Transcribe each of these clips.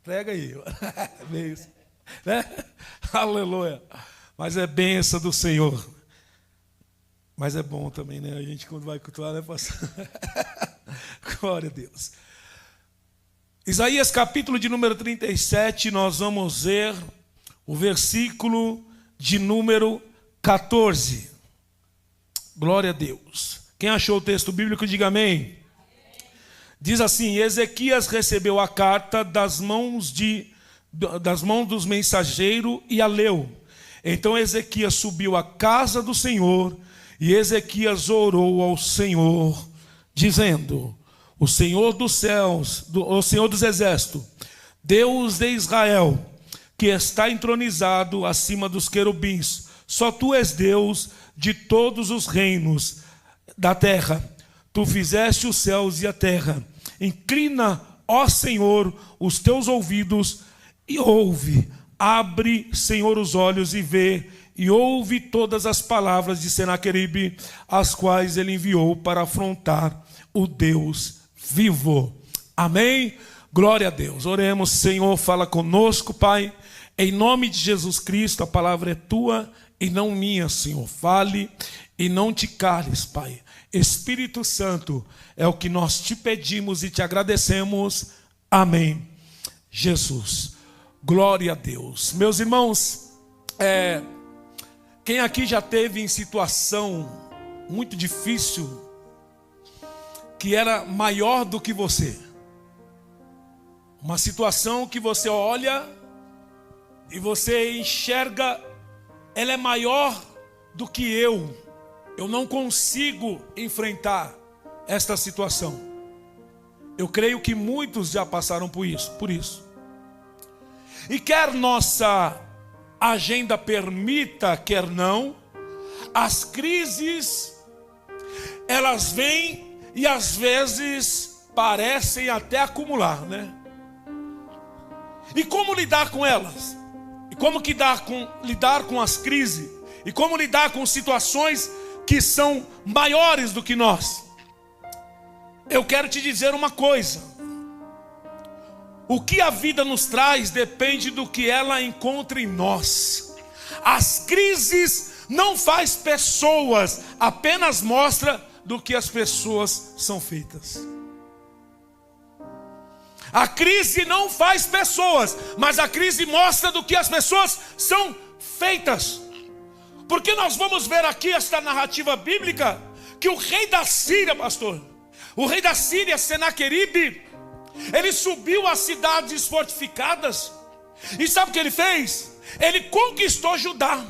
Prega aí. Benção, né? Aleluia. Mas é benção do Senhor. Mas é bom também, né? A gente quando vai cultuar, né, pastor? Glória a Deus. Isaías capítulo de número 37, nós vamos ver o versículo de número 14. Glória a Deus. Quem achou o texto bíblico, diga amém. Diz assim: Ezequias recebeu a carta das mãos dos mensageiros e a leu. Então Ezequias subiu à casa do Senhor e Ezequias orou ao Senhor, dizendo: O Senhor dos céus, o Senhor dos exércitos, Deus de Israel, que está entronizado acima dos querubins, só tu és Deus de todos os reinos da terra. Tu fizeste os céus e a terra. Inclina, ó Senhor, os teus ouvidos e ouve. Abre, Senhor, os olhos e vê, e ouve todas as palavras de Senaqueribe, as quais ele enviou para afrontar o Deus vivo. Amém? Glória a Deus. Oremos. Senhor, fala conosco, Pai. Em nome de Jesus Cristo, a palavra é tua e não minha, Senhor. Fale e não te cales, Pai. Espírito Santo, é o que nós te pedimos e te agradecemos. Amém. Jesus. Glória a Deus. Meus irmãos, quem aqui já teve em situação muito difícil, que era maior do que você? Uma situação que você olha e você enxerga, ela é maior do que eu não consigo enfrentar esta situação. Eu creio que muitos já passaram por isso. E quer nossa agenda permita, quer não, as crises, elas vêm e às vezes parecem até acumular, né? E como lidar com elas? E como lidar com as crises? E como lidar com situações que são maiores do que nós? Eu quero te dizer uma coisa: o que a vida nos traz depende do que ela encontra em nós. As crises não faz pessoas, apenas mostra do que as pessoas são feitas. A crise não faz pessoas, mas a crise mostra do que as pessoas são feitas. Porque nós vamos ver aqui esta narrativa bíblica, que o rei da Síria, pastor, o rei da Síria, Senaqueribe, ele subiu às cidades fortificadas, e sabe o que ele fez? Ele conquistou Judá.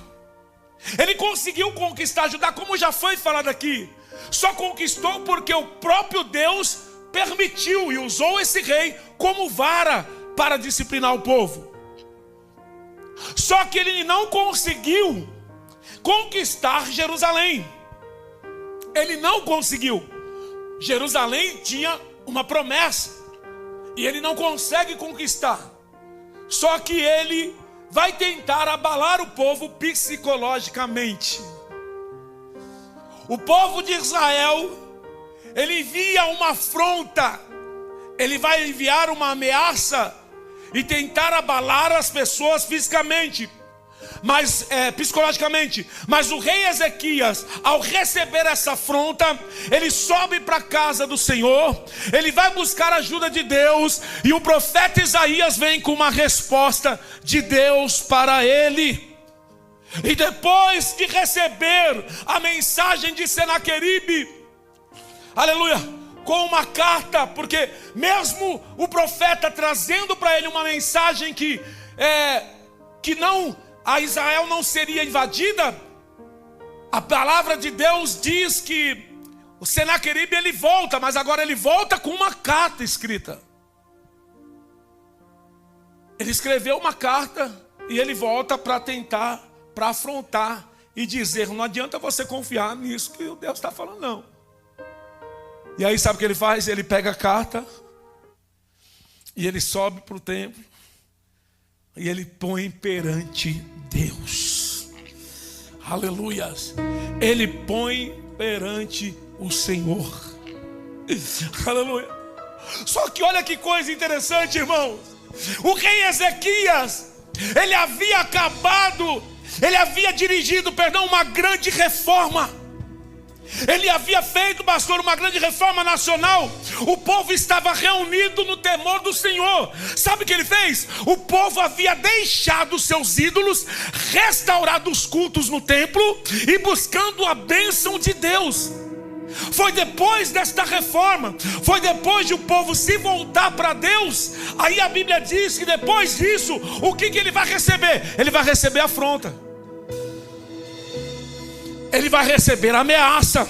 Ele conseguiu conquistar Judá, como já foi falado aqui. Só conquistou porque o próprio Deus permitiu e usou esse rei como vara para disciplinar o povo. Só que ele não conseguiu conquistar Jerusalém. Ele não conseguiu. Jerusalém tinha uma promessa e ele não consegue conquistar. Só que ele vai tentar abalar o povo psicologicamente. O povo de Israel, ele envia uma afronta, ele vai enviar uma ameaça e tentar abalar as pessoas fisicamente, psicologicamente. Mas o rei Ezequias, ao receber essa afronta, ele sobe para a casa do Senhor, ele vai buscar a ajuda de Deus, e o profeta Isaías vem com uma resposta de Deus para ele. E depois de receber a mensagem de Senaqueribe, aleluia, com uma carta, porque mesmo o profeta trazendo para ele uma mensagem que não, a Israel não seria invadida, a palavra de Deus diz que o Senaqueribe ele volta, mas agora ele volta com uma carta escrita. Ele escreveu uma carta e ele volta para tentar, para afrontar e dizer: não adianta você confiar nisso que o Deus está falando, não. E aí sabe o que ele faz? Ele pega a carta e ele sobe para o templo e ele põe perante Deus. Aleluia. Ele põe perante o Senhor. Aleluia. Só que olha que coisa interessante, irmãos. O rei Ezequias, ele havia dirigido, uma grande reforma. Ele havia feito, pastor, uma grande reforma nacional. O povo estava reunido no temor do Senhor. Sabe o que ele fez? O povo havia deixado seus ídolos, restaurado os cultos no templo e buscando a bênção de Deus. Foi depois desta reforma, foi depois de o povo se voltar para Deus. Aí a Bíblia diz que depois disso, o que ele vai receber? Ele vai receber afronta. Ele vai receber ameaça.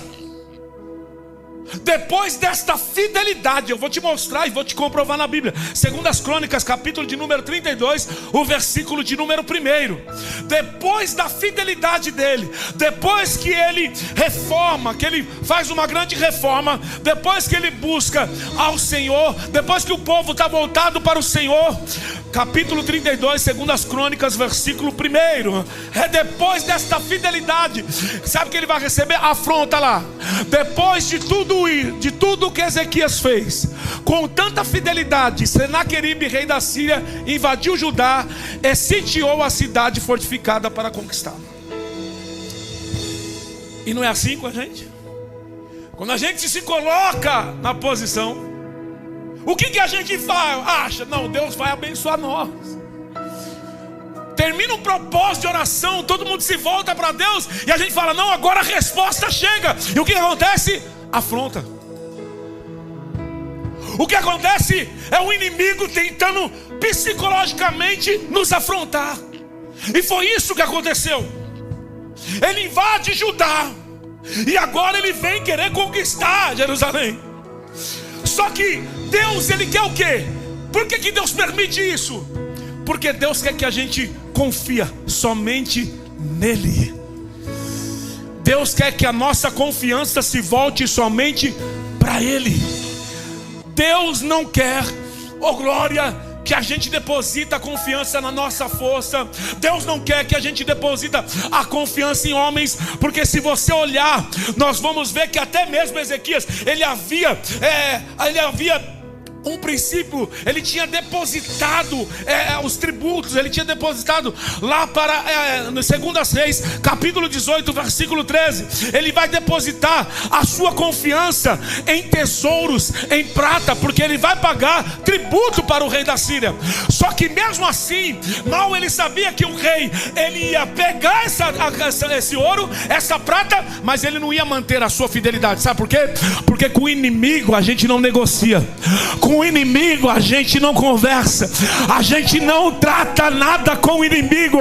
Depois desta fidelidade, eu vou te mostrar e vou te comprovar na Bíblia. 2 Crônicas, capítulo de número 32, o versículo de número 1. Depois da fidelidade dele, depois que ele reforma, que ele faz uma grande reforma, depois que ele busca ao Senhor, depois que o povo está voltado para o Senhor, capítulo 32, 2 Crônicas, versículo 1. É depois desta fidelidade. Sabe o que ele vai receber? Afronta lá. Depois de tudo que Ezequias fez, com tanta fidelidade, Senaqueribe, rei da Síria, invadiu Judá e sitiou a cidade fortificada para conquistá-la. E não é assim com a gente? Quando a gente se coloca na posição, o que a gente faz? Acha, não, Deus vai abençoar nós. Termina um propósito de oração, todo mundo se volta para Deus e a gente fala, não, agora a resposta chega. E o que acontece? Afronta. O que acontece é o inimigo tentando psicologicamente nos afrontar. E foi isso que aconteceu. Ele invade Judá e agora ele vem querer conquistar Jerusalém. Só que Deus, ele quer o quê? Por que Deus permite isso? Porque Deus quer que a gente confia somente nele. Deus quer que a nossa confiança se volte somente para ele. Deus não quer, oh glória, que a gente deposita a confiança na nossa força. Deus não quer que a gente deposita a confiança em homens, porque se você olhar, nós vamos ver que até mesmo Ezequias, ele havia um princípio, ele tinha depositado os tributos, ele tinha depositado lá para no 2 Reis, capítulo 18, versículo 13. Ele vai depositar a sua confiança em tesouros, em prata, porque ele vai pagar tributo para o rei da Síria. Só que mesmo assim, mal ele sabia que o rei, ele ia pegar esse ouro, essa prata, mas ele não ia manter a sua fidelidade. Sabe por quê? Porque com o inimigo a gente não negocia. Com o inimigo a gente não conversa, a gente não trata nada com o inimigo,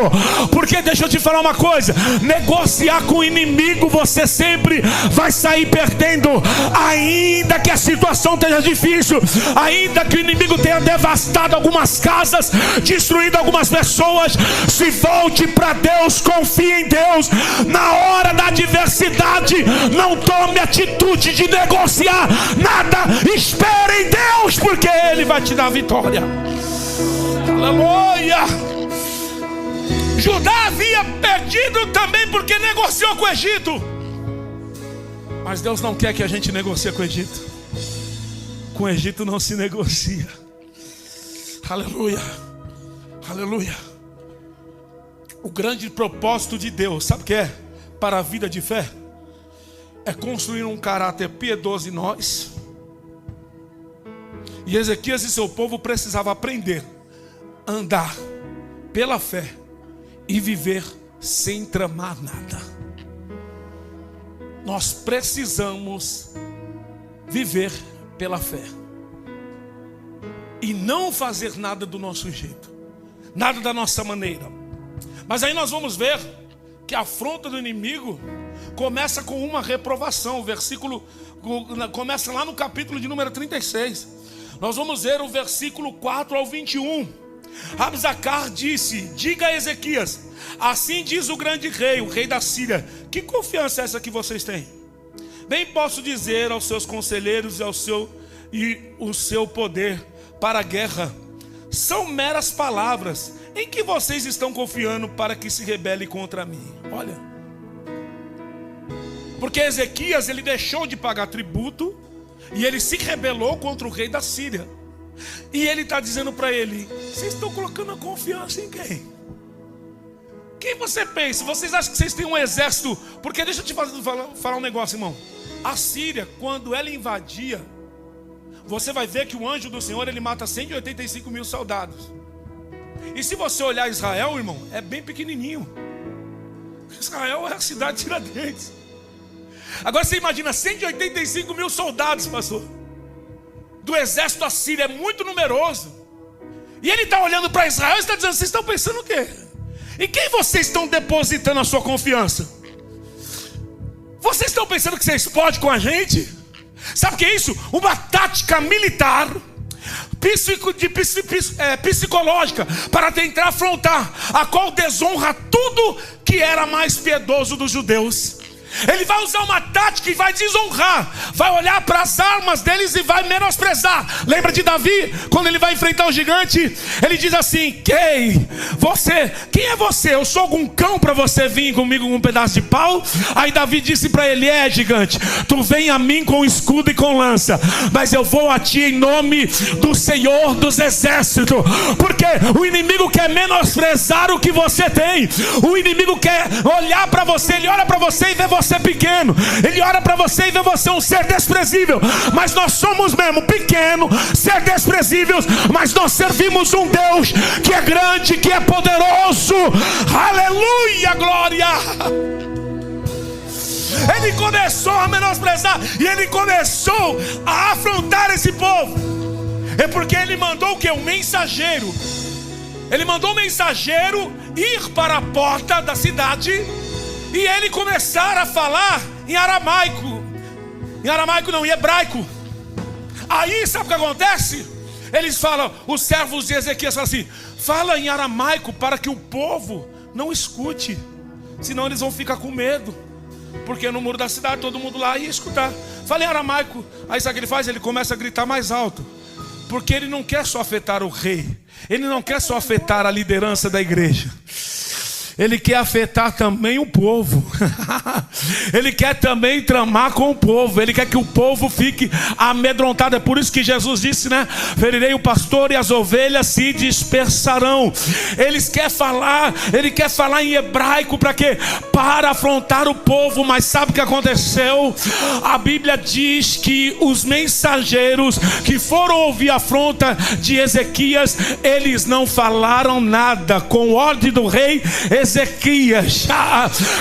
porque deixa eu te falar uma coisa: negociar com o inimigo você sempre vai sair perdendo, ainda que a situação esteja difícil, ainda que o inimigo tenha devastado algumas casas, destruído algumas pessoas. Se volte para Deus, confie em Deus. Na hora da adversidade, não tome atitude de negociar nada, espere em Deus, porque Ele vai te dar a vitória. Aleluia. Judá havia perdido também porque negociou com o Egito, mas Deus não quer que a gente negocie com o Egito. Com o Egito não se negocia. Aleluia. Aleluia. O grande propósito de Deus, sabe o que é? Para a vida de fé, é construir um caráter piedoso em nós. E Ezequias e seu povo precisavam aprender a andar pela fé e viver sem tramar nada. Nós precisamos viver pela fé e não fazer nada do nosso jeito, nada da nossa maneira. Mas aí nós vamos ver que a afronta do inimigo começa com uma reprovação. O versículo começa lá no capítulo de número 36. Nós vamos ver o versículo 4 ao 21. Rabsacar disse: diga a Ezequias, assim diz o grande rei, o rei da Síria, que confiança é essa que vocês têm? Bem posso dizer aos seus conselheiros e o seu poder para a guerra, são meras palavras. Em que vocês estão confiando para que se rebele contra mim? Olha, porque Ezequias, ele deixou de pagar tributo e ele se rebelou contra o rei da Síria. E ele está dizendo para ele: vocês estão colocando a confiança em quem? Quem você pensa? Vocês acham que vocês têm um exército? Porque deixa eu te falar um negócio, irmão. A Síria, quando ela invadia, você vai ver que o anjo do Senhor, ele mata 185 mil soldados. E se você olhar Israel, irmão, é bem pequenininho. Israel é a cidade de Tiradentes. Agora você imagina 185 mil soldados, pastor, do exército assírio, é muito numeroso. E ele está olhando para Israel e está dizendo: vocês estão pensando o quê? Em quem vocês estão depositando a sua confiança? Vocês estão pensando que vocês podem com a gente? Sabe o que é isso? Uma tática militar psicológica para tentar afrontar, a qual desonra tudo que era mais piedoso dos judeus. Ele vai usar uma tática e vai desonrar, vai olhar para as armas deles e vai menosprezar. Lembra de Davi, quando ele vai enfrentar o gigante? Ele diz assim: quem é você? Eu sou algum cão para você vir comigo com um pedaço de pau? Aí Davi disse para ele: é, gigante, tu vem a mim com escudo e com lança, mas eu vou a ti em nome do Senhor dos exércitos. Porque o inimigo quer menosprezar o que você tem. O inimigo quer olhar para você, ele olha para você e vê você pequeno, ele olha para você e vê você um ser desprezível. Mas nós somos mesmo pequeno, ser desprezíveis, mas nós servimos um Deus que é grande, que é poderoso. Aleluia, glória. Ele começou a menosprezar e ele começou a afrontar esse povo. É porque ele mandou o que? Um mensageiro. Ele mandou um mensageiro ir para a porta da cidade e ele começar a falar em aramaico. Em aramaico não, em hebraico. Aí sabe o que acontece? Eles falam, os servos de Ezequias falam assim: fala em aramaico para que o povo não escute, senão eles vão ficar com medo. Porque no muro da cidade todo mundo lá ia escutar. Fala em aramaico. Aí sabe o que ele faz? Ele começa a gritar mais alto. Porque ele não quer só afetar o rei, ele não quer só afetar a liderança da igreja, ele quer afetar também o povo. Ele quer também tramar com o povo. Ele quer que o povo fique amedrontado. É por isso que Jesus disse, né? Ferirei o pastor e as ovelhas se dispersarão. Ele quer falar em hebraico para quê? Para afrontar o povo. Mas sabe o que aconteceu? A Bíblia diz que os mensageiros que foram ouvir a afronta de Ezequias, eles não falaram nada. Com ordem do rei Ezequias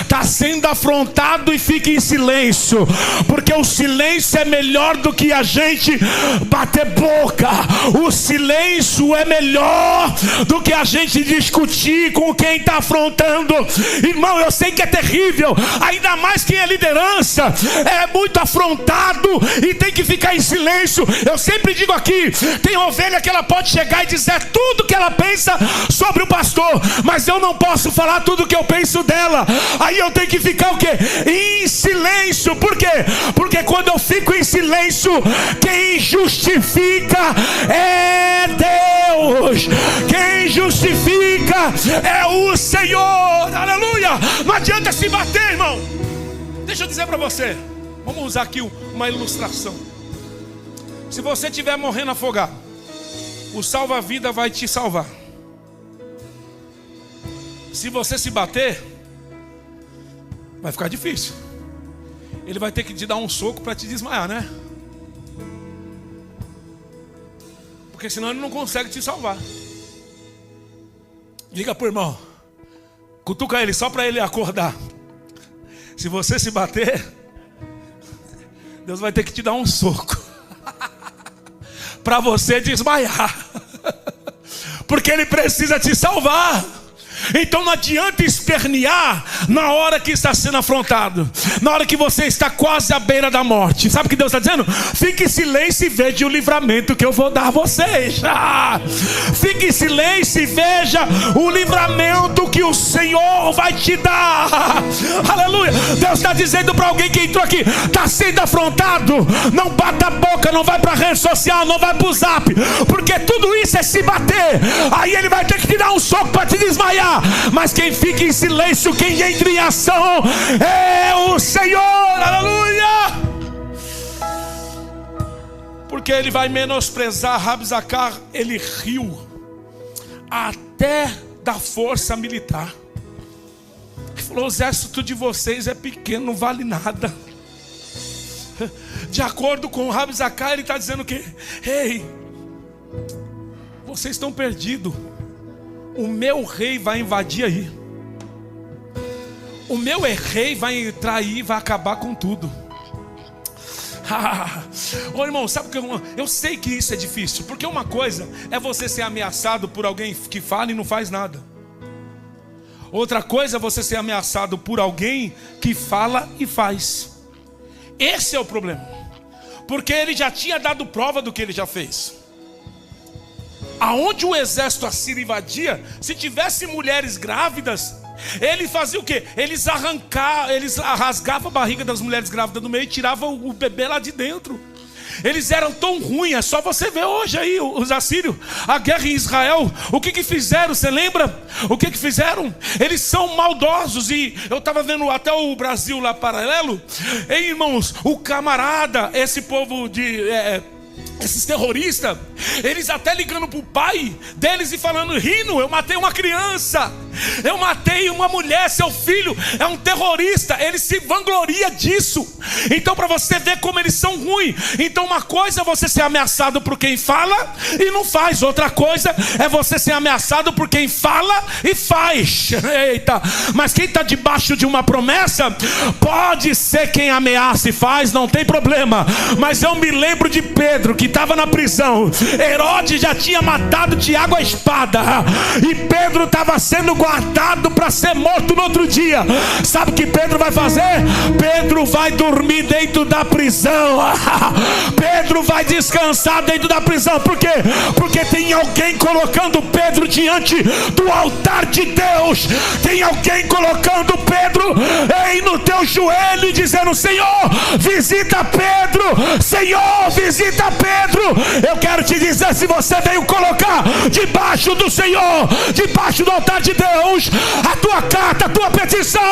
está sendo afrontado e fica em silêncio, porque o silêncio é melhor do que a gente bater boca. O silêncio é melhor do que a gente discutir com quem está afrontando. Irmão, eu sei que é terrível, ainda mais quem é liderança é muito afrontado e tem que ficar em silêncio. Eu sempre digo aqui, tem ovelha que ela pode chegar e dizer tudo que ela pensa sobre o pastor, mas eu não posso falar tudo que eu penso dela. Aí eu tenho que ficar o quê? Em silêncio. Por quê? Porque quando eu fico em silêncio, quem justifica é Deus. Quem justifica é o Senhor. Aleluia. Não adianta se bater, irmão. Deixa eu dizer para você, vamos usar aqui uma ilustração. Se você estiver morrendo afogado, o salva-vida vai te salvar. Se você se bater, vai ficar difícil. Ele vai ter que te dar um soco para te desmaiar, né? Porque senão ele não consegue te salvar. Liga pro irmão, cutuca ele só para ele acordar. Se você se bater, Deus vai ter que te dar um soco para você desmaiar. Porque ele precisa te salvar. Então não adianta espernear na hora que está sendo afrontado, na hora que você está quase à beira da morte. Sabe o que Deus está dizendo? Fique em silêncio e veja o livramento que eu vou dar a vocês. Fique em silêncio e veja o livramento que o Senhor vai te dar. Aleluia. Deus está dizendo para alguém que entrou aqui, está sendo afrontado, não bata a boca, não vai para a rede social, não vai para o zap, porque tudo isso é se bater. Aí ele vai ter que te dar um soco para te desmaiar. Mas quem fica em silêncio, quem entra em ação é o Senhor. Aleluia. Porque ele vai menosprezar. Rabzacar, ele riu até da força militar. Ele falou: o exército de vocês é pequeno, não vale nada. De acordo com Rabzacar, ele está dizendo que: ei, vocês estão perdidos. O meu rei vai invadir aí. O meu rei vai entrar aí e vai acabar com tudo. Ô irmão, sabe o que eu sei que isso é difícil. Porque uma coisa é você ser ameaçado por alguém que fala e não faz nada. Outra coisa é você ser ameaçado por alguém que fala e faz. Esse é o problema. Porque ele já tinha dado prova do que ele já fez. Aonde o exército assírio invadia, se tivesse mulheres grávidas, ele fazia o quê? Eles rasgavam a barriga das mulheres grávidas do meio e tiravam o bebê lá de dentro. Eles eram tão ruins, é só você ver hoje aí os assírios, a guerra em Israel. O que fizeram, você lembra? O que fizeram? Eles são maldosos. E eu estava vendo até o Brasil lá paralelo. Ei, irmãos, o camarada, esse povo de... esses terroristas, eles até ligando para o pai deles e falando, rindo: eu matei uma criança, eu matei uma mulher, seu filho é um terrorista. Ele se vangloria disso. Então, para você ver como eles são ruins. Então, uma coisa é você ser ameaçado por quem fala e não faz. Outra coisa é você ser ameaçado por quem fala e faz. Eita, mas quem está debaixo de uma promessa, pode ser quem ameaça e faz, não tem problema. Mas eu me lembro de Pedro, que estava na prisão. Herodes já tinha matado Tiago à espada, e Pedro estava sendo guardado para ser morto no outro dia. Sabe o que Pedro vai fazer? Pedro vai dormir dentro da prisão. Pedro vai descansar dentro da prisão. Por quê? Porque tem alguém colocando Pedro diante do altar de Deus. Tem alguém colocando Pedro no teu joelho, dizendo: Senhor, visita Pedro. Senhor, visita Pedro. Eu quero te dizer, se você veio colocar debaixo do Senhor, debaixo do altar de Deus, a tua carta, a tua petição,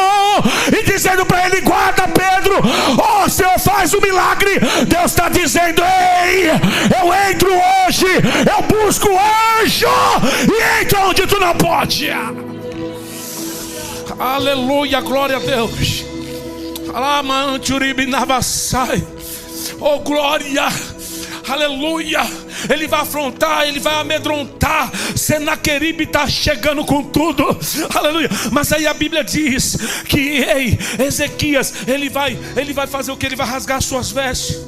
e dizendo para ele: guarda Pedro, oh Senhor, faz um milagre. Deus está dizendo: ei, eu entro hoje, eu busco o anjo e entro onde tu não pode. Aleluia, glória a Deus. Oh glória, aleluia. Ele vai afrontar, ele vai amedrontar. Senaqueribe está chegando com tudo, aleluia. Mas aí a Bíblia diz que Ezequias, ele vai fazer o que? Ele vai rasgar suas vestes.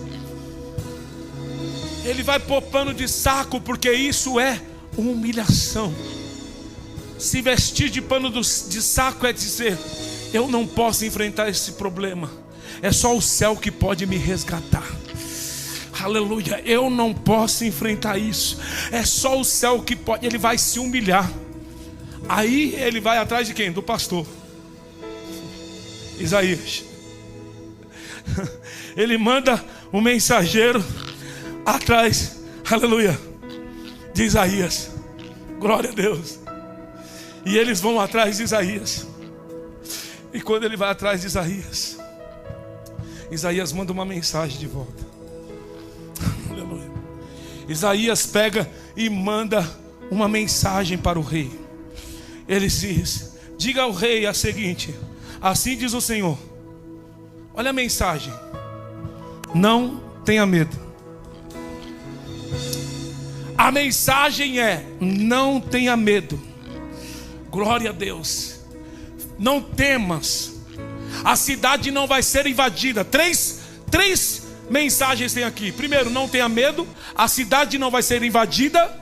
Ele vai pôr pano de saco, porque isso é humilhação. Se vestir de pano de saco é dizer: eu não posso enfrentar esse problema, é só o céu que pode me resgatar. Aleluia, eu não posso enfrentar isso, é só o céu que pode. Ele vai se humilhar. Aí ele vai atrás de quem? Do pastor Isaías. Ele manda um mensageiro atrás, aleluia, de Isaías. Glória a Deus. E eles vão atrás de Isaías. E quando ele vai atrás de Isaías, Isaías manda uma mensagem de volta. Aleluia. Isaías pega e manda uma mensagem para o rei. Ele diz: diga ao rei a seguinte: assim diz o Senhor. Olha a mensagem: não tenha medo. A mensagem é: não tenha medo. Glória a Deus. Não temas. A cidade não vai ser invadida. Três mensagens tem aqui. Primeiro, não tenha medo. A cidade não vai ser invadida.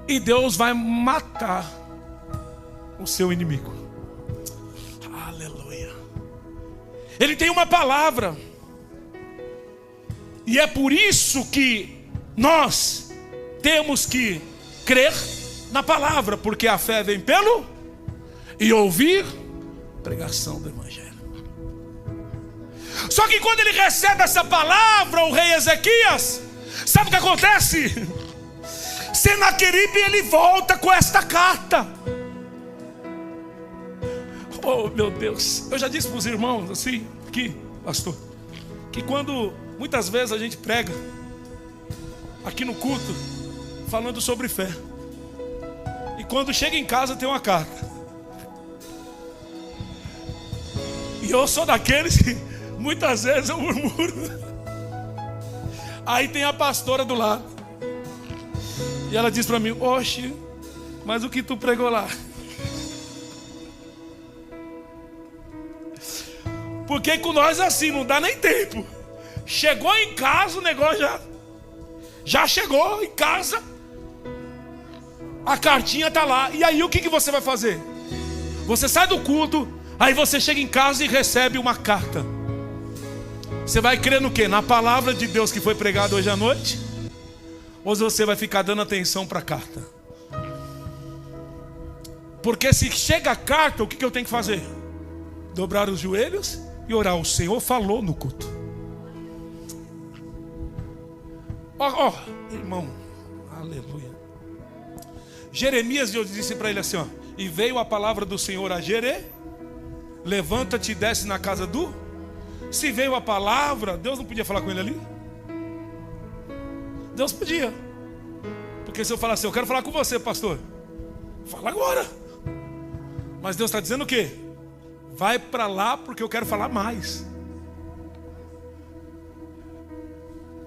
E Deus vai matar o seu inimigo. Aleluia. Ele tem uma palavra. E é por isso que nós temos que crer na palavra, porque a fé vem pelo e ouvir pregação do evangelho. Só que quando ele recebe essa palavra, o rei Ezequias, sabe o que acontece? Senaqueribe, ele volta com esta carta. Oh meu Deus, eu já disse para os irmãos assim, que pastor, que quando muitas vezes a gente prega, aqui no culto, falando sobre fé. E quando chega em casa tem uma carta. E eu sou daqueles que muitas vezes eu murmuro. Aí tem a pastora do lado. E ela diz para mim: oxe, mas o que tu pregou lá? Porque com nós assim, não dá nem tempo. Chegou em casa, o negócio já chegou em casa. A cartinha está lá. E aí o que você vai fazer? Você sai do culto, aí você chega em casa e recebe uma carta. Você vai crer no quê? Na palavra de Deus que foi pregada hoje à noite? Ou você vai ficar dando atenção para a carta? Porque se chega a carta, o que eu tenho que fazer? Dobrar os joelhos e orar. O Senhor falou no culto. Ó, irmão, aleluia. Jeremias, Deus disse para ele assim, ó: e veio a palavra do Senhor a Jere: levanta-te e desce na casa do... Se veio a palavra, Deus não podia falar com ele ali? Deus podia. Porque se eu falar assim: eu quero falar com você, pastor, fala agora. Mas Deus está dizendo o quê? Vai para lá porque eu quero falar mais.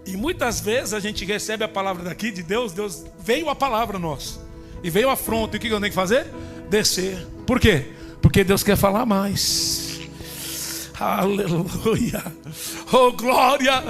E muitas vezes a gente recebe a palavra daqui de Deus. Deus veio a palavra nossa e veio a afronta. E o que eu tenho que fazer? Descer. Por quê? Porque Deus quer falar mais. Aleluia. Oh glória.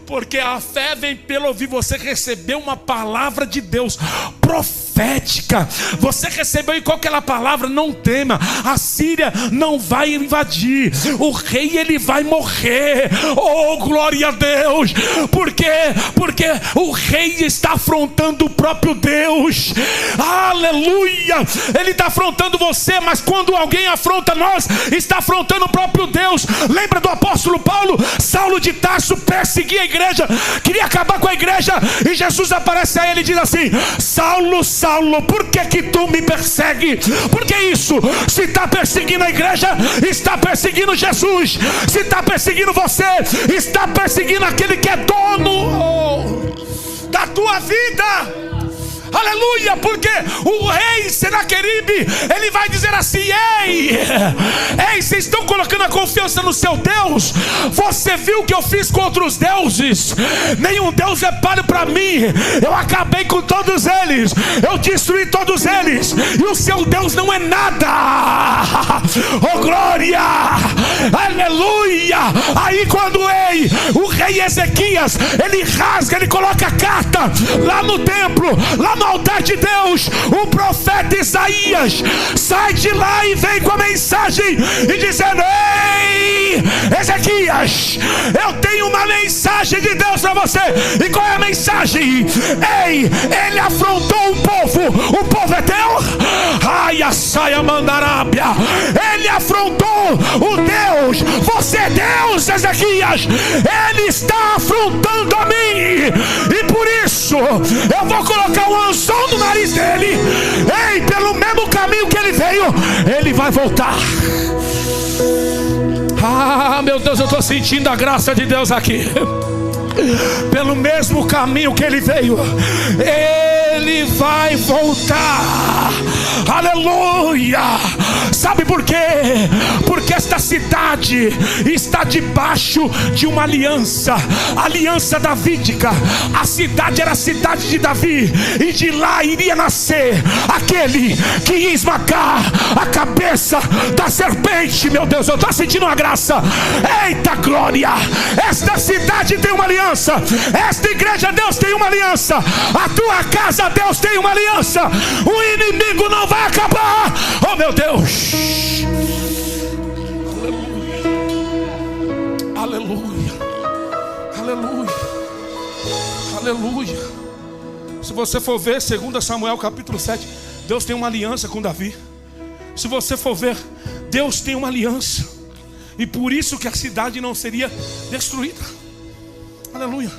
Porque a fé vem pelo ouvir. Você recebeu uma palavra de Deus profética. Você recebeu igual aquela palavra: não tema, a Síria não vai invadir, o rei ele vai morrer. Oh glória a Deus. Por quê? Porque o rei está afrontando o próprio Deus. Aleluia. Ele está afrontando você, mas quando alguém afronta nós, está afrontando o próprio Deus. Lembra do apóstolo Paulo? Saulo de Tarso perseguia a igreja, queria acabar com a igreja, e Jesus aparece a ele e diz assim: Saulo, Saulo, por que tu me persegue? Por que isso? Se está perseguindo a igreja, está perseguindo Jesus. Se está perseguindo você, está perseguindo aquele que é dono da tua vida. Aleluia. Porque o rei Senaqueribe, ele vai dizer assim: ei, vocês estão colocando a confiança no seu Deus? Você viu o que eu fiz com outros deuses? Nenhum Deus é páreo para mim. Eu acabei com todos eles, eu destruí todos eles, e o seu Deus não é nada. Oh glória, aleluia. Aí quando o rei Ezequias, ele rasga, ele coloca a carta lá no templo, lá no altar de Deus, o profeta Isaías sai de lá e vem com a mensagem e dizendo: ei, Ezequias, eu tenho uma mensagem de Deus para você. E qual é a mensagem? Ei, ele afrontou o povo é teu? Ai, a saia mandarábia. Ele afrontou o Deus. Você é Deus, Ezequias. Ele está afrontando a mim, e por isso eu vou colocar um anzol no nariz dele. Ei, pelo mesmo caminho que ele veio, ele vai voltar. Ah, meu Deus, eu estou sentindo a graça de Deus aqui. Pelo mesmo caminho que ele veio, ele vai voltar. Aleluia. Sabe por quê? Porque esta cidade está debaixo de uma aliança, aliança davídica. A cidade era a cidade de Davi, e de lá iria nascer aquele que ia esmagar a cabeça da serpente. Meu Deus, eu estou sentindo uma graça. Eita glória. Esta cidade tem uma aliança. Esta igreja, Deus tem uma aliança. A tua casa, Deus tem uma aliança. O inimigo não vai acabar. Oh meu Deus. Aleluia. Aleluia. Aleluia. Se você for ver 2 Samuel capítulo 7, Deus tem uma aliança com Davi. Se você for ver, Deus tem uma aliança, e por isso que a cidade não seria destruída. Aleluia.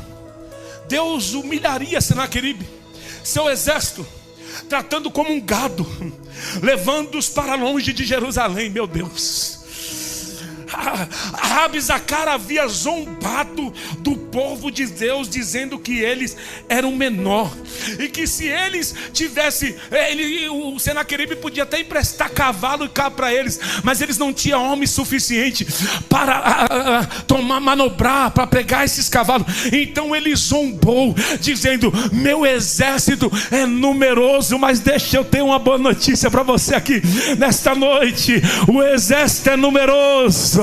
Deus humilharia Senaqueribe, seu exército, tratando como um gado, levando-os para longe de Jerusalém. Meu Deus. Rabi Zacar havia zombado do povo de Deus, dizendo que eles eram menor, e que se eles tivessem, o Senaqueribe podia até emprestar cavalo e carro para eles, mas eles não tinham homem suficiente para manobrar, para pegar esses cavalos. Então ele zombou, dizendo: meu exército é numeroso. Mas deixa eu ter uma boa notícia para você aqui nesta noite: o exército é numeroso.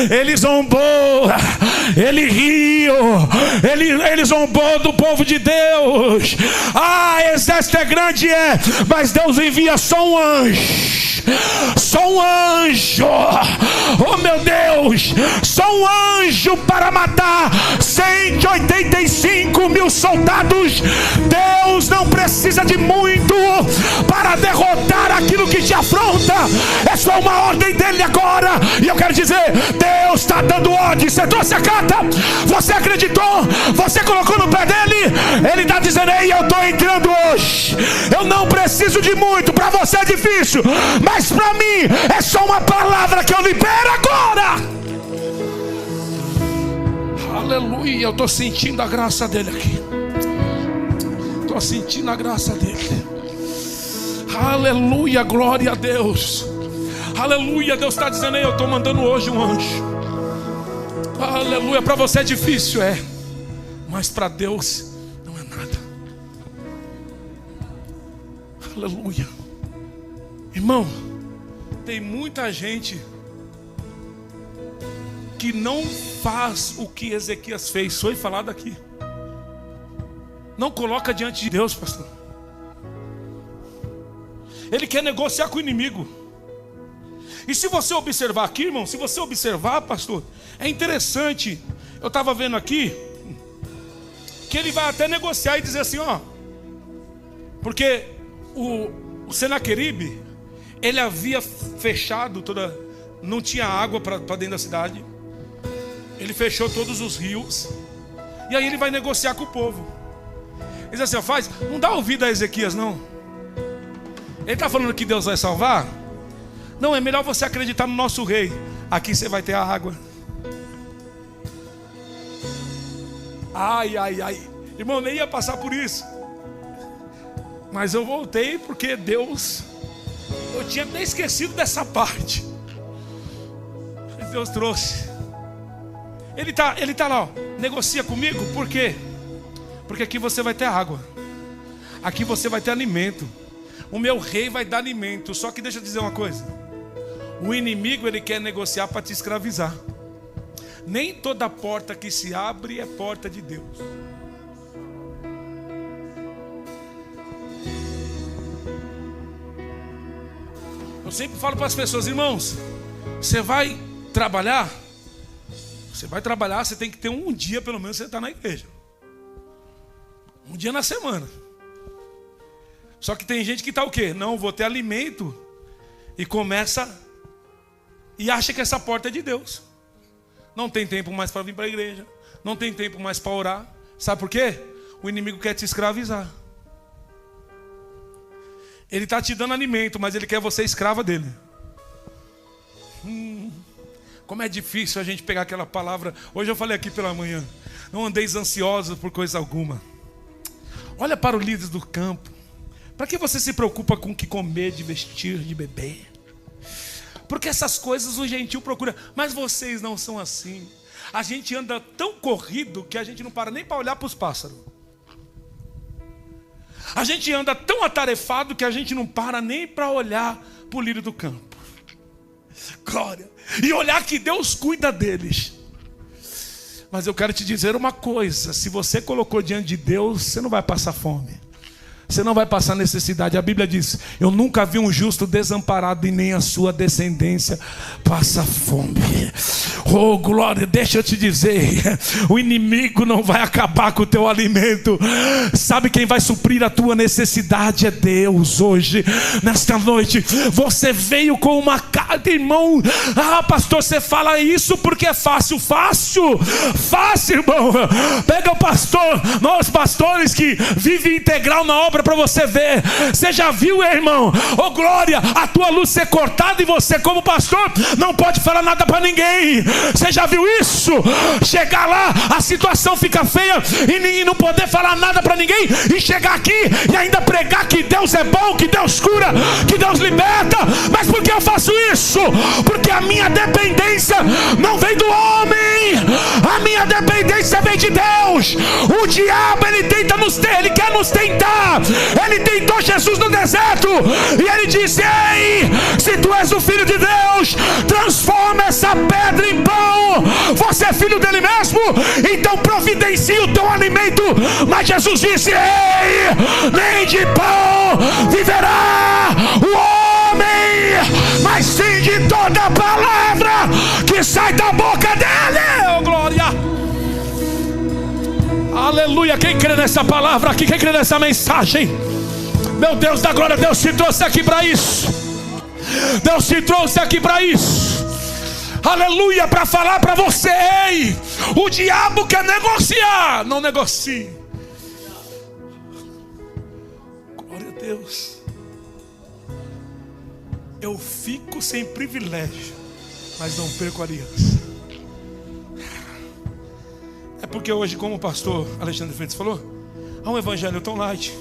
Ele zombou, ele riu, ele zombou do povo de Deus. Exército é grande, mas Deus envia só um anjo. Só um anjo, oh meu Deus, só um anjo para matar 185 mil soldados. Deus não precisa de muito para derrotar aquilo que te afronta. É só uma ordem dele agora. E eu quero dizer, Deus está dando ordem. Você trouxe a carta, você acreditou, você colocou no pé dele. Ele está dizendo: ei, eu estou entrando hoje. Eu não preciso de muito. Para você é difícil, mas para mim é só uma palavra que eu libero agora. Aleluia. Eu estou sentindo a graça dele aqui. Estou sentindo a graça dele. Aleluia, glória a Deus. Aleluia, Deus está dizendo: eu estou mandando hoje um anjo. Aleluia. Para você é difícil, mas para Deus não é nada. Aleluia. Irmão, tem muita gente que não faz o que Ezequias fez. Foi falado aqui. Não coloca diante de Deus, pastor. Ele quer negociar com o inimigo. E se você observar aqui, irmão, se você observar, pastor, é interessante. Eu estava vendo aqui que ele vai até negociar e dizer assim, porque o Senaqueribe, ele havia fechado não tinha água para dentro da cidade. Ele fechou todos os rios. E aí ele vai negociar com o povo. Ele diz assim: não dá ouvido a Ezequias, não. Ele está falando que Deus vai salvar? Não, é melhor você acreditar no nosso rei. Aqui você vai ter a água. Ai. Irmão, nem ia passar por isso. Mas eu voltei porque Deus... Eu tinha até esquecido dessa parte. Deus trouxe. Ele tá lá, negocia comigo. Por quê? Porque aqui você vai ter água. Aqui você vai ter alimento. O meu rei vai dar alimento. Só que deixa eu dizer uma coisa: o inimigo, ele quer negociar para te escravizar. Nem toda porta que se abre é porta de Deus. Eu sempre falo para as pessoas: irmãos, você vai trabalhar, você tem que ter um dia pelo menos você está na igreja. Um dia na semana. Só que tem gente que está o quê? Não, vou ter alimento. E começa e acha que essa porta é de Deus. Não tem tempo mais para vir para a igreja. Não tem tempo mais para orar. Sabe por quê? O inimigo quer te escravizar. Ele está te dando alimento, mas ele quer você escrava dele. Como é difícil a gente pegar aquela palavra. Hoje eu falei aqui pela manhã: não andeis ansiosos por coisa alguma. Olha para o líder do campo. Para que você se preocupa com o que comer, de vestir, de beber? Porque essas coisas o gentio procura. Mas vocês não são assim. A gente anda tão corrido que a gente não para nem para olhar para os pássaros. A gente anda tão atarefado que a gente não para nem para olhar para o lírio do campo. Glória. E olhar que Deus cuida deles. Mas eu quero te dizer uma coisa: se você colocou diante de Deus, você não vai passar fome. Você não vai passar necessidade. A Bíblia diz: eu nunca vi um justo desamparado e nem a sua descendência passa fome. Oh glória, deixa eu te dizer, o inimigo não vai acabar com o teu alimento. Sabe quem vai suprir a tua necessidade? É Deus. Hoje, nesta noite, você veio com uma carta, irmão. Pastor, você fala isso porque é fácil. Fácil, irmão. Pega o pastor, nós pastores que vivem integral na obra palavra para você ver. Você já viu, irmão? Oh glória, a tua luz ser cortada e você como pastor não pode falar nada para ninguém. Você já viu isso? Chegar lá, a situação fica feia e não poder falar nada para ninguém, e chegar aqui e ainda pregar que Deus é bom, que Deus cura, que Deus liberta. Mas por que eu faço isso? Porque a minha dependência não vem do homem, a minha dependência vem de Deus. O diabo, ele quer nos tentar. Ele tentou Jesus no deserto e ele disse: ei, se tu és o filho de Deus, transforma essa pedra em pão. Você é filho dele mesmo? Então providencie o teu alimento. Mas Jesus disse: ei, nem de pão viverá o homem, mas sim de toda a palavra que sai da boca dele. Oh glória, aleluia. Quem crê nessa palavra aqui? Quem crê nessa mensagem? Meu Deus da glória, Deus te trouxe aqui para isso. Deus te trouxe aqui para isso. Aleluia, para falar para você: ei, o diabo quer negociar, não negocie. Glória a Deus. Eu fico sem privilégio, mas não perco a aliança. É porque hoje, como o pastor Alexandre Freitas falou, há um evangelho tão light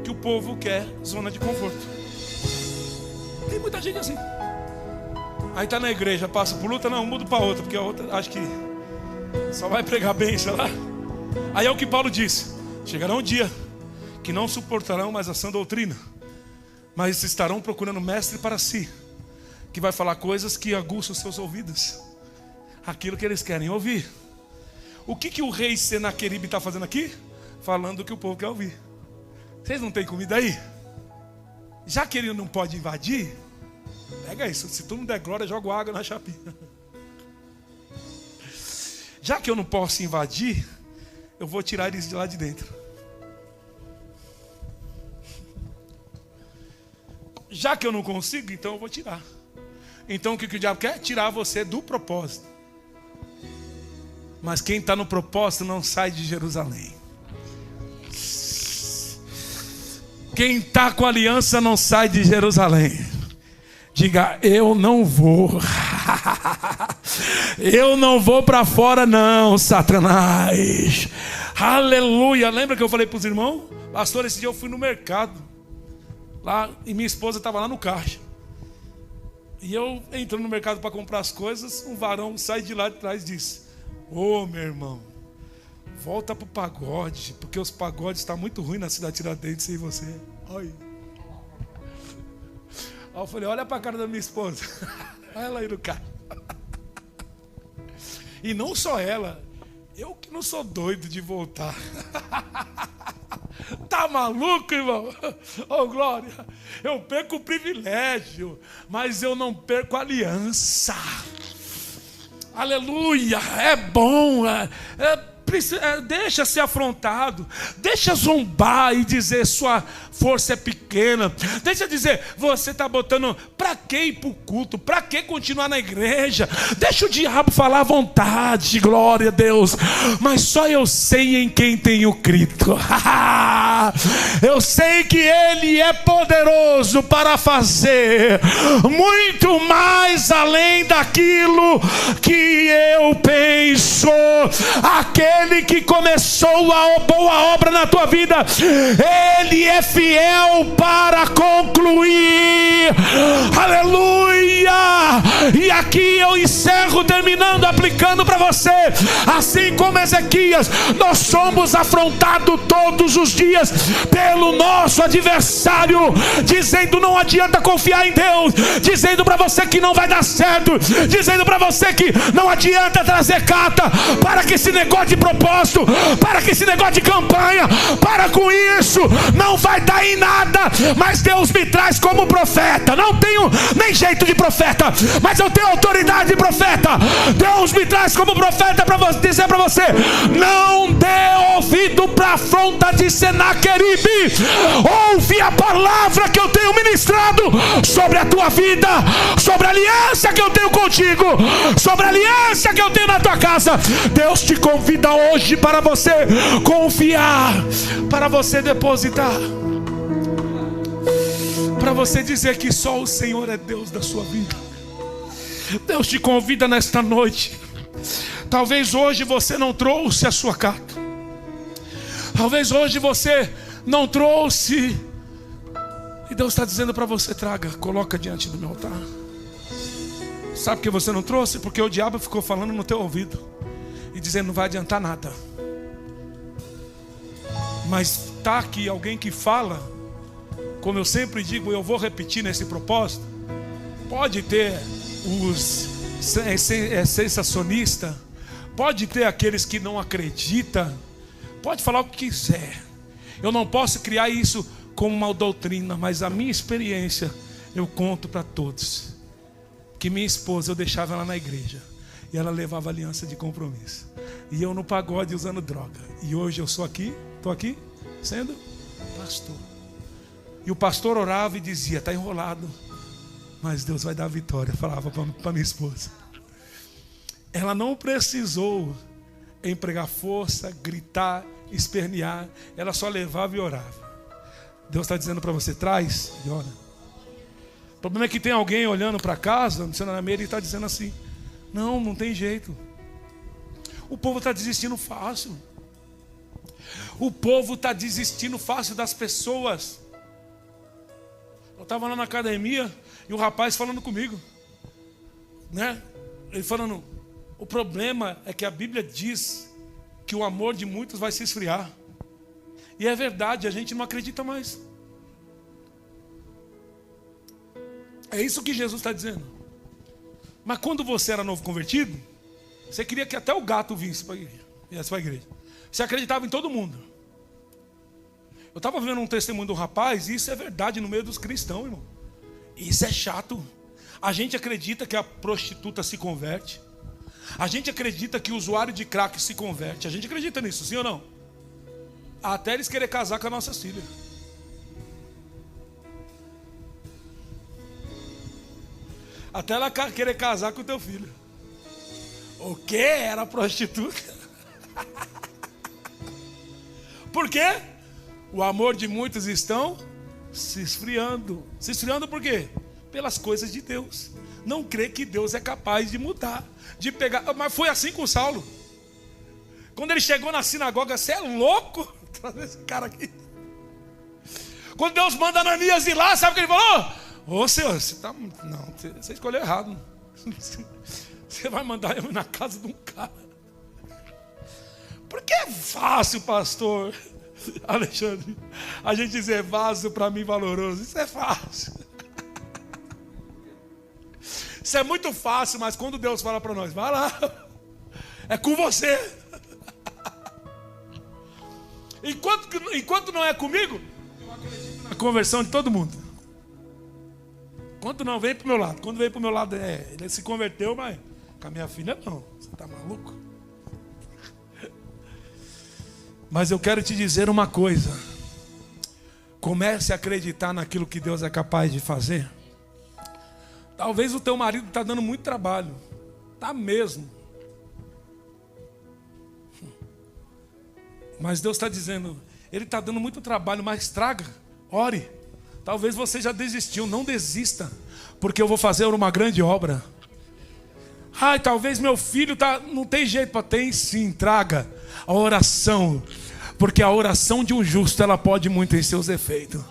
que o povo quer zona de conforto. Tem muita gente assim. Aí está na igreja, passa por luta, não, mudo para outra, porque a outra acho que só vai pregar bem, sei lá. Aí é o que Paulo disse: chegará um dia que não suportarão mais a sã doutrina, mas estarão procurando mestre para si, que vai falar coisas que aguçam os seus ouvidos, aquilo que eles querem ouvir. O que o rei Senaqueribe está fazendo aqui? Falando o que o povo quer ouvir. Vocês não têm comida aí? Já que ele não pode invadir, pega isso. Se tu não der glória, joga água na chapinha. Já que eu não posso invadir, eu vou tirar eles de lá de dentro. Já que eu não consigo, então eu vou tirar. Então o que o diabo quer? Tirar você do propósito. Mas quem está no propósito não sai de Jerusalém. Quem está com aliança não sai de Jerusalém. Diga: eu não vou. Eu não vou para fora não, Satanás. Aleluia. Lembra que eu falei para os irmãos? Pastor, esse dia eu fui no mercado lá, e minha esposa estava lá no caixa. E eu entrando no mercado para comprar as coisas, um varão sai de lá de trás e disse: ô meu irmão, volta pro pagode, porque os pagodes estão muito ruins na cidade de Tiradentes sem você. Olha. Aí eu falei: olha para a cara da minha esposa. Olha ela aí no carro. E não só ela, eu que não sou doido de voltar. Tá maluco, irmão? Oh glória, eu perco o privilégio, mas eu não perco a aliança. Aleluia, é bom, deixa ser afrontado, deixa zombar e dizer sua força é pequena, deixa dizer você está botando, para que ir para o culto, para que continuar na igreja, deixa o diabo falar à vontade, glória a Deus, mas só eu sei em quem tenho crido. Eu sei que Ele é poderoso para fazer muito mais além daquilo que eu penso. Aquele que começou a boa obra na tua vida, Ele é fiel para concluir. Aleluia! E aqui eu encerro terminando, aplicando para você. Assim como Ezequias, nós somos afrontados todos os dias pelo nosso adversário, dizendo não adianta confiar em Deus, dizendo para você que não vai dar certo, dizendo para você que não adianta trazer carta, para que esse negócio de propósito, para que esse negócio de campanha, para com isso, não vai dar em nada. Mas Deus me traz como profeta, não tenho nem jeito de profeta, mas mas eu tenho autoridade de profeta. Deus me traz como profeta para dizer para você: não dê ouvido para a afronta de Senaqueribe. Ouve a palavra que eu tenho ministrado sobre a tua vida, sobre a aliança que eu tenho contigo, sobre a aliança que eu tenho na tua casa. Deus te convida hoje para você confiar, para você depositar, para você dizer que só o Senhor é Deus da sua vida. Deus te convida nesta noite. Talvez hoje você não trouxe a sua carta, talvez hoje você não trouxe, e Deus está dizendo para você: traga, coloca diante do meu altar. Sabe por que você não trouxe? Porque o diabo ficou falando no teu ouvido e dizendo: não vai adiantar nada. Mas está aqui alguém que fala, como eu sempre digo, eu vou repetir nesse propósito. Pode ter os sensacionistas, pode ter aqueles que não acreditam, pode falar o que quiser. Eu não posso criar isso como uma doutrina, mas a minha experiência eu conto para todos. Que minha esposa, eu deixava ela na igreja e ela levava aliança de compromisso, e eu no pagode usando droga. E hoje eu sou aqui, estou aqui sendo pastor. E o pastor orava e dizia: está enrolado, mas Deus vai dar a vitória. Falava para minha esposa. Ela não precisou empregar força, gritar, espernear. Ela só levava e orava. Deus está dizendo para você: traz e ora. O problema é que tem alguém olhando para casa, no cenário e está dizendo assim: não tem jeito. O povo está desistindo fácil. O povo está desistindo fácil das pessoas. Eu estava lá na academia e o rapaz falando comigo, né? Ele falando: o problema é que a Bíblia diz que o amor de muitos vai se esfriar. E é verdade, a gente não acredita mais. É isso que Jesus está dizendo. Mas quando você era novo convertido, você queria que até o gato viesse para a igreja. Você acreditava em todo mundo. Eu estava vendo um testemunho do rapaz, e isso é verdade no meio dos cristãos, irmão. Isso é chato. A gente acredita que a prostituta se converte. A gente acredita que o usuário de crack se converte. A gente acredita nisso, sim ou não? Até eles querem casar com a nossa filha. Até ela querer casar com o teu filho. O quê? Era prostituta? Por quê? O amor de muitos estão se esfriando. Se esfriando por quê? Pelas coisas de Deus. Não crê que Deus é capaz de mudar, de pegar. Mas foi assim com Saulo. Quando ele chegou na sinagoga: você é louco? Traz esse cara aqui. Quando Deus manda Ananias ir lá, sabe o que ele falou? Ô Senhor, você tá... não, você escolheu errado. Você vai mandar eu na casa de um cara. Porque é fácil, pastor Alexandre, a gente dizer vaso para mim valoroso. Isso é fácil. Isso é muito fácil, mas quando Deus fala para nós: vai lá, é com você. Enquanto não é comigo, eu acredito na conversão de todo mundo. Enquanto não vem para o meu lado. Quando vem para o meu lado, ele se converteu, mas com a minha filha não. Você está maluco? Mas eu quero te dizer uma coisa: comece a acreditar naquilo que Deus é capaz de fazer. Talvez o teu marido está dando muito trabalho. Está mesmo. Mas Deus está dizendo: ele está dando muito trabalho, mas traga, ore. Talvez você já desistiu, não desista, porque eu vou fazer uma grande obra. Ai, talvez meu filho não tem jeito para ter, sim, traga a oração, porque a oração de um justo, ela pode muito em seus efeitos.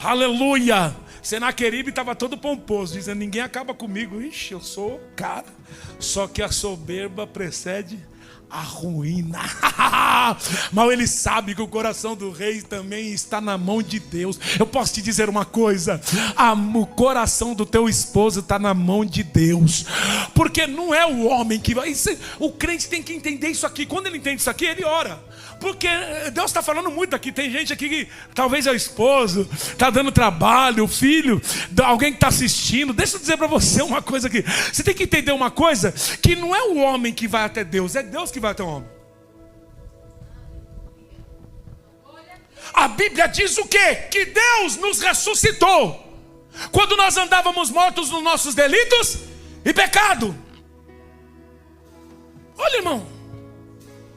Aleluia! Senaqueribe estava todo pomposo, dizendo: ninguém acaba comigo. Ixi, eu sou cara. Só que a soberba precede a ruína. Mas ele sabe que o coração do rei também está na mão de Deus. Eu posso te dizer uma coisa: o coração do teu esposo está na mão de Deus. Porque não é o homem que vai. O crente tem que entender isso aqui. Quando ele entende isso aqui, ele ora. Porque Deus está falando muito aqui. Tem gente aqui que talvez é o esposo, está dando trabalho, o filho, alguém que está assistindo. Deixa eu dizer para você uma coisa aqui. Você tem que entender uma coisa, que não é o homem que vai até Deus, é Deus que vai até o homem. A Bíblia diz o quê? Que Deus nos ressuscitou quando nós andávamos mortos nos nossos delitos e pecado. Olha, irmão,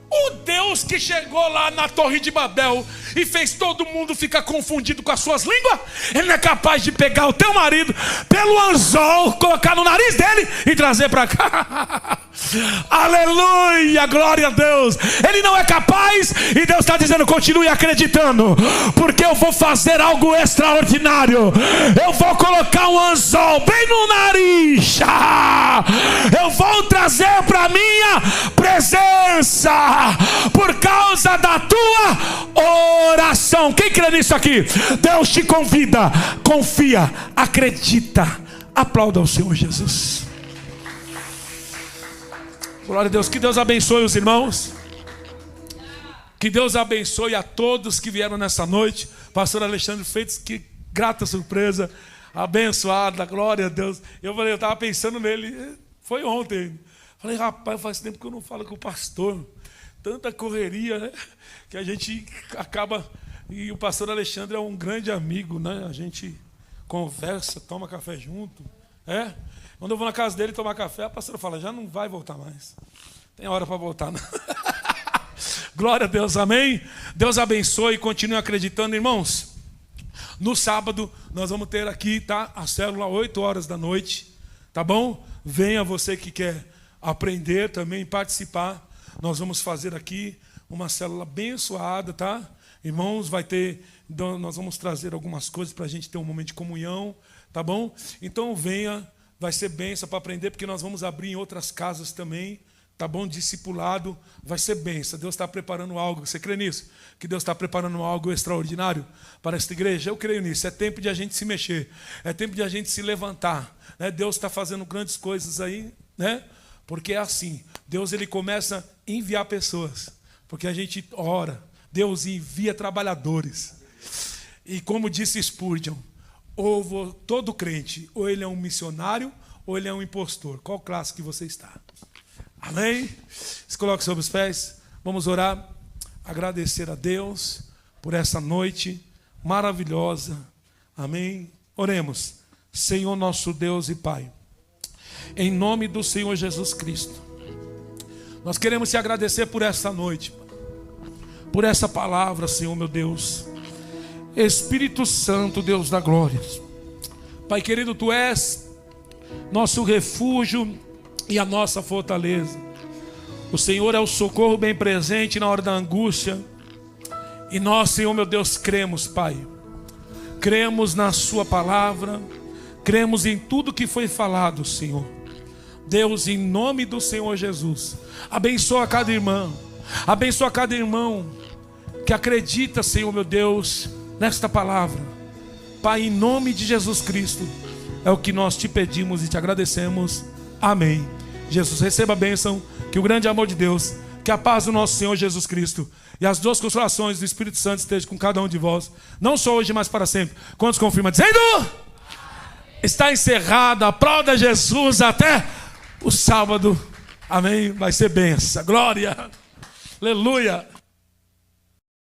o Deus que chegou lá na Torre de Babel e fez todo mundo ficar confundido com as suas línguas, Ele não é capaz de pegar o teu marido pelo anzol, colocar no nariz dele e trazer para cá. Aleluia, glória a Deus. Ele não é capaz, e Deus está dizendo: continue acreditando, porque eu vou fazer algo extraordinário. Eu vou colocar um anzol bem no nariz. Eu vou trazer para minha presença por causa da tua oração. Quem crê nisso aqui? Deus te convida, confia, acredita. Aplauda o Senhor Jesus. Glória a Deus. Que Deus abençoe os irmãos. Que Deus abençoe a todos que vieram nessa noite. Pastor Alexandre Freitas, que grata surpresa. Abençoada, glória a Deus. Eu estava pensando nele, foi ontem. Falei, rapaz, faz tempo que eu não falo com o pastor. Tanta correria, né? Que a gente acaba... E o pastor Alexandre é um grande amigo, né? A gente conversa, toma café junto. Quando eu vou na casa dele tomar café, a pastora fala: já não vai voltar mais. Tem hora para voltar, não. Glória a Deus, amém? Deus abençoe e continue acreditando, irmãos. No sábado, nós vamos ter aqui, tá? A célula 8 horas da noite, tá bom? Venha você que quer aprender também, participar. Nós vamos fazer aqui uma célula abençoada, tá? Irmãos, nós vamos trazer algumas coisas para a gente ter um momento de comunhão, tá bom? Então venha. Vai ser bênção para aprender, porque nós vamos abrir em outras casas também, tá bom? Discipulado, vai ser bênção. Deus está preparando algo, você crê nisso? Que Deus está preparando algo extraordinário para esta igreja? Eu creio nisso. É tempo de a gente se mexer, é tempo de a gente se levantar, né? Deus está fazendo grandes coisas aí, né? Porque é assim, Deus ele começa a enviar pessoas, porque a gente ora, Deus envia trabalhadores. E como disse Spurgeon, ou todo crente, ou ele é um missionário, ou ele é um impostor. Qual classe que você está? Amém? Se coloque sobre os pés. Vamos orar, agradecer a Deus por essa noite maravilhosa. Amém? Oremos. Senhor nosso Deus e Pai, em nome do Senhor Jesus Cristo, nós queremos te agradecer por essa noite, por essa palavra, Senhor meu Deus. Espírito Santo, Deus da glória, Pai querido, Tu és nosso refúgio e a nossa fortaleza. O Senhor é o socorro bem presente na hora da angústia. E nós, Senhor meu Deus, cremos, Pai. Cremos na Sua palavra, cremos em tudo que foi falado, Senhor. Deus, em nome do Senhor Jesus, abençoa cada irmã, abençoa cada irmão que acredita, Senhor meu Deus, nesta palavra. Pai, em nome de Jesus Cristo, é o que nós te pedimos e te agradecemos. Amém. Jesus, receba a bênção, que o grande amor de Deus, que a paz do nosso Senhor Jesus Cristo e as duas consolações do Espírito Santo estejam com cada um de vós, não só hoje, mas para sempre. Quantos confirmam dizendo? Amém. Está encerrada. Aplauda Jesus até o sábado. Amém. Vai ser bênção. Glória. Aleluia.